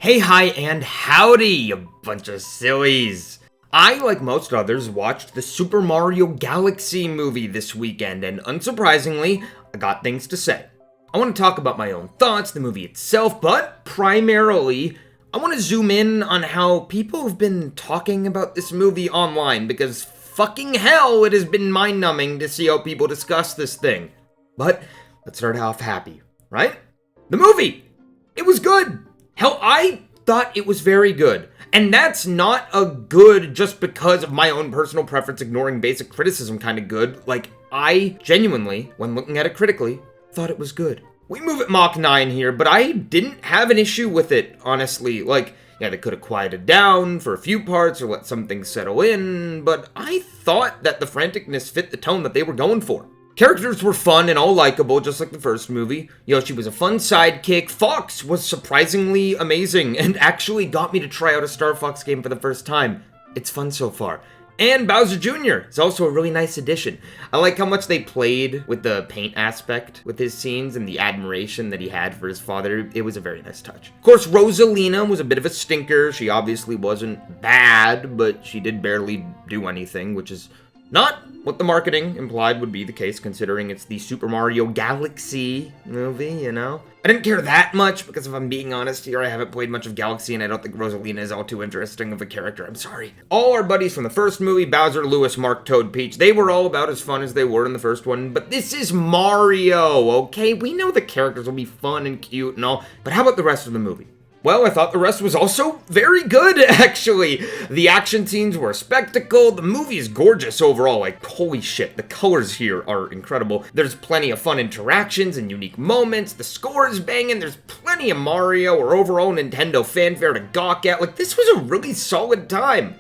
Hey, hi, and howdy, you bunch of sillies. I, like most others, watched the Super Mario Galaxy movie this weekend, and unsurprisingly, I got things to say. I want to talk about my own thoughts, the movie itself, but primarily, I want to zoom in on how people have been talking about this movie online, because fucking hell, it has been mind-numbing to see how people discuss this thing. But let's start off happy, right? The movie! It was good! Hell, I thought it was very good. And that's not a good just because of my own personal preference, ignoring basic criticism kind of good. Like, I genuinely, when looking at it critically, thought it was good. We move at Mach 9 here, but I didn't have an issue with it, honestly. Like, yeah, they could have quieted down for a few parts or let some things settle in, but I thought that the franticness fit the tone that they were going for. Characters were fun and all likable, just like the first movie. Yoshi was a fun sidekick. Fox was surprisingly amazing and actually got me to try out a Star Fox game for the first time. It's fun so far. And Bowser Jr. is also a really nice addition. I like how much they played with the paint aspect with his scenes and the admiration that he had for his father. It was a very nice touch. Of course, Rosalina was a bit of a stinker. She obviously wasn't bad, but she did barely do anything, which is not what the marketing implied would be the case, considering it's the Super Mario Galaxy movie, you know? I didn't care that much, because if I'm being honest here, I haven't played much of Galaxy, and I don't think Rosalina is all too interesting of a character. I'm sorry. All our buddies from the first movie, Bowser, Lewis, Mark, Toad, Peach, they were all about as fun as they were in the first one, but this is Mario, okay? We know the characters will be fun and cute and all, but how about the rest of the movie? Well, I thought the rest was also very good, actually. The action scenes were a spectacle. The movie is gorgeous overall. Like, holy shit, the colors here are incredible. There's plenty of fun interactions and unique moments. The score is banging. There's plenty of Mario or overall Nintendo fanfare to gawk at. Like, this was a really solid time.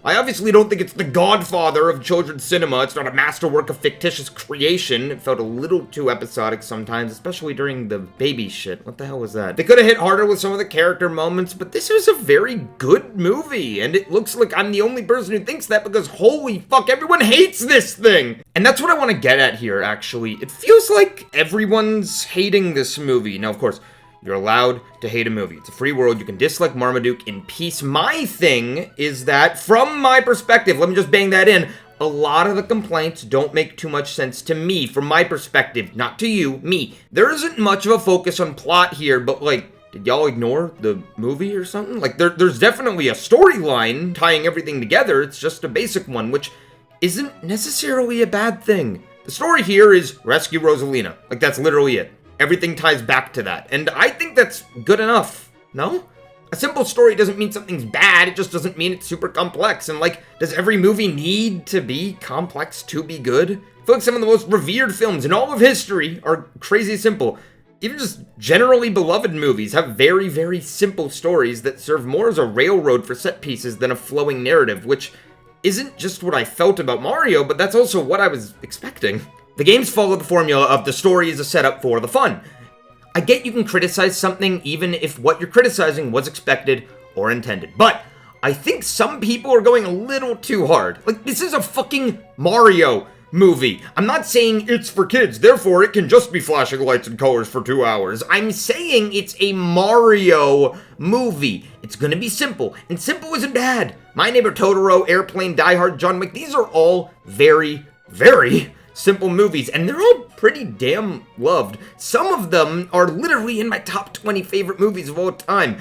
I obviously don't think it's the godfather of children's cinema. It's not a masterwork of fictitious creation. It felt a little too episodic sometimes, especially during the baby shit. What the hell was that? They could have hit harder with some of the character moments, but this was a very good movie, and it looks like I'm the only person who thinks that because holy fuck, everyone hates this thing! And that's what I want to get at here, actually. It feels like everyone's hating this movie. Now, of course, you're allowed to hate a movie. It's a free world. You can dislike Marmaduke in peace. My thing is that, from my perspective, let me just bang that in, a lot of the complaints don't make too much sense to me, from my perspective. Not to you, me. There isn't much of a focus on plot here, but like, did y'all ignore the movie or something? Like, there's definitely a storyline tying everything together. It's just a basic one, which isn't necessarily a bad thing. The story here is rescue Rosalina. Like, that's literally it. Everything ties back to that, and I think that's good enough, no? A simple story doesn't mean something's bad, it just doesn't mean it's super complex, and like, does every movie need to be complex to be good? I feel like some of the most revered films in all of history are crazy simple. Even just generally beloved movies have very, very simple stories that serve more as a railroad for set pieces than a flowing narrative, which isn't just what I felt about Mario, but that's also what I was expecting. The games follow the formula of the story is a setup for the fun. I get you can criticize something even if what you're criticizing was expected or intended, but I think some people are going a little too hard. Like, this is a fucking Mario movie. I'm not saying it's for kids, therefore it can just be flashing lights and colors for 2 hours. I'm saying it's a Mario movie. It's gonna be simple, and simple isn't bad. My Neighbor Totoro, Airplane, Die Hard, John Wick, these are all very, very simple movies, and they're all pretty damn loved. Some of them are literally in my top 20 favorite movies of all time.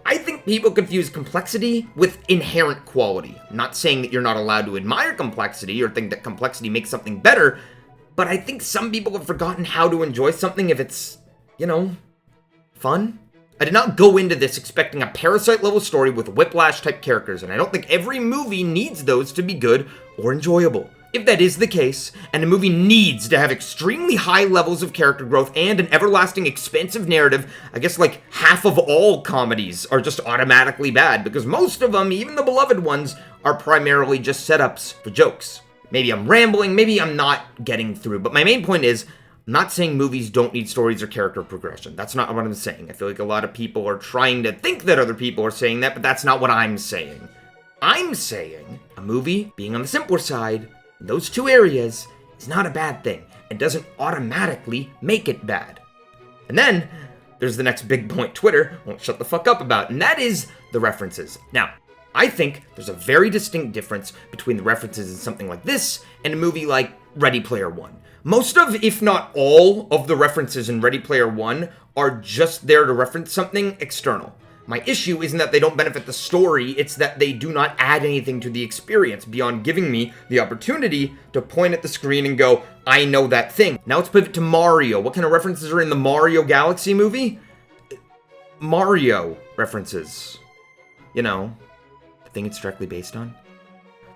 I think people confuse complexity with inherent quality. I'm not saying that you're not allowed to admire complexity or think that complexity makes something better, but I think some people have forgotten how to enjoy something if it's, you know, fun. I did not go into this expecting a Parasite-level story with Whiplash-type characters, and I don't think every movie needs those to be good or enjoyable. If that is the case, and a movie needs to have extremely high levels of character growth and an everlasting expansive narrative, I guess like half of all comedies are just automatically bad, because most of them, even the beloved ones, are primarily just setups for jokes. Maybe I'm rambling, maybe I'm not getting through, but my main point is, I'm not saying movies don't need stories or character progression. That's not what I'm saying. I feel like a lot of people are trying to think that other people are saying that, but that's not what I'm saying. I'm saying a movie being on the simpler side, those two areas, is not a bad thing. It doesn't automatically make it bad. And then, there's the next big point Twitter won't shut the fuck up about, and that is the references. Now, I think there's a very distinct difference between the references in something like this and a movie like Ready Player One. Most of, if not all, of the references in Ready Player One are just there to reference something external. My issue isn't that they don't benefit the story, it's that they do not add anything to the experience beyond giving me the opportunity to point at the screen and go, I know that thing. Now let's pivot to Mario. What kind of references are in the Mario Galaxy movie? Mario references. You know, the thing it's directly based on.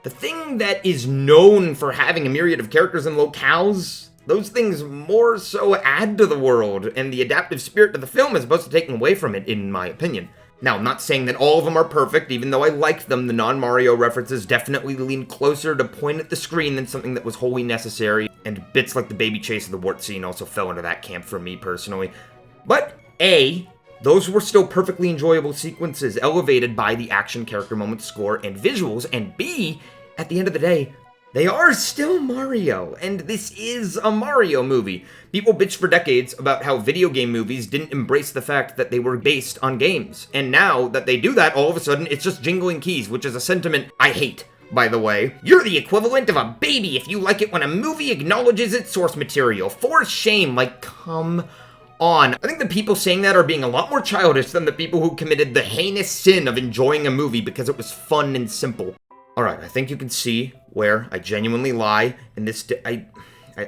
The thing that is known for having a myriad of characters and locales, those things more so add to the world, and the adaptive spirit of the film is supposed to take away from it, in my opinion. Now, I'm not saying that all of them are perfect, even though I liked them. The non-Mario references definitely lean closer to point at the screen than something that was wholly necessary, and bits like the baby chase of the wart scene also fell into that camp for me personally. But, A, those were still perfectly enjoyable sequences, elevated by the action, character moments, score, and visuals, and B, at the end of the day, they are still Mario, and this is a Mario movie. People bitched for decades about how video game movies didn't embrace the fact that they were based on games, and now that they do that, all of a sudden, it's just jingling keys, which is a sentiment I hate, by the way. You're the equivalent of a baby if you like it when a movie acknowledges its source material. For shame, like, come on. I think the people saying that are being a lot more childish than the people who committed the heinous sin of enjoying a movie because it was fun and simple. Alright, I think you can see where I genuinely lie in this. I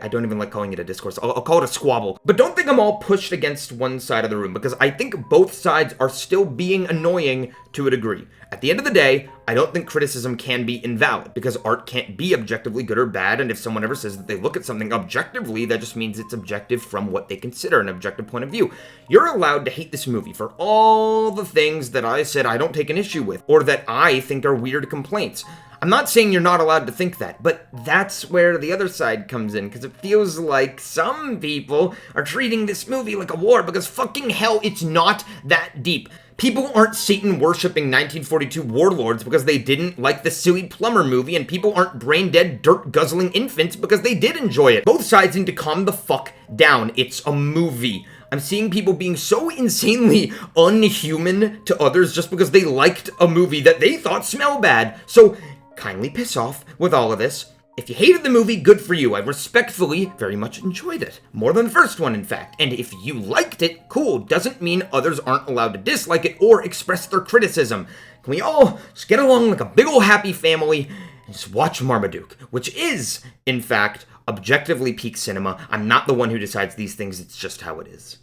don't even like calling it a discourse. I'll call it a squabble. But don't think I'm all pushed against one side of the room, because I think both sides are still being annoying to a degree. At the end of the day, I don't think criticism can be invalid, because art can't be objectively good or bad, and if someone ever says that they look at something objectively, that just means it's objective from what they consider an objective point of view. You're allowed to hate this movie for all the things that I said I don't take an issue with, or that I think are weird complaints. I'm not saying you're not allowed to think that, but that's where the other side comes in, because it feels like some people are treating this movie like a war, because fucking hell, it's not that deep. People aren't Satan-worshipping 1942 warlords because they didn't like the silly plumber movie, and people aren't brain-dead, dirt-guzzling infants because they did enjoy it. Both sides need to calm the fuck down. It's a movie. I'm seeing people being so insanely unhuman to others just because they liked a movie that they thought smelled bad. So, kindly piss off with all of this. If you hated the movie, good for you. I respectfully very much enjoyed it. More than the first one, in fact. And if you liked it, cool. Doesn't mean others aren't allowed to dislike it or express their criticism. Can we all just get along like a big ol' happy family and just watch Marmaduke, which is, in fact, objectively peak cinema. I'm not the one who decides these things. It's just how it is.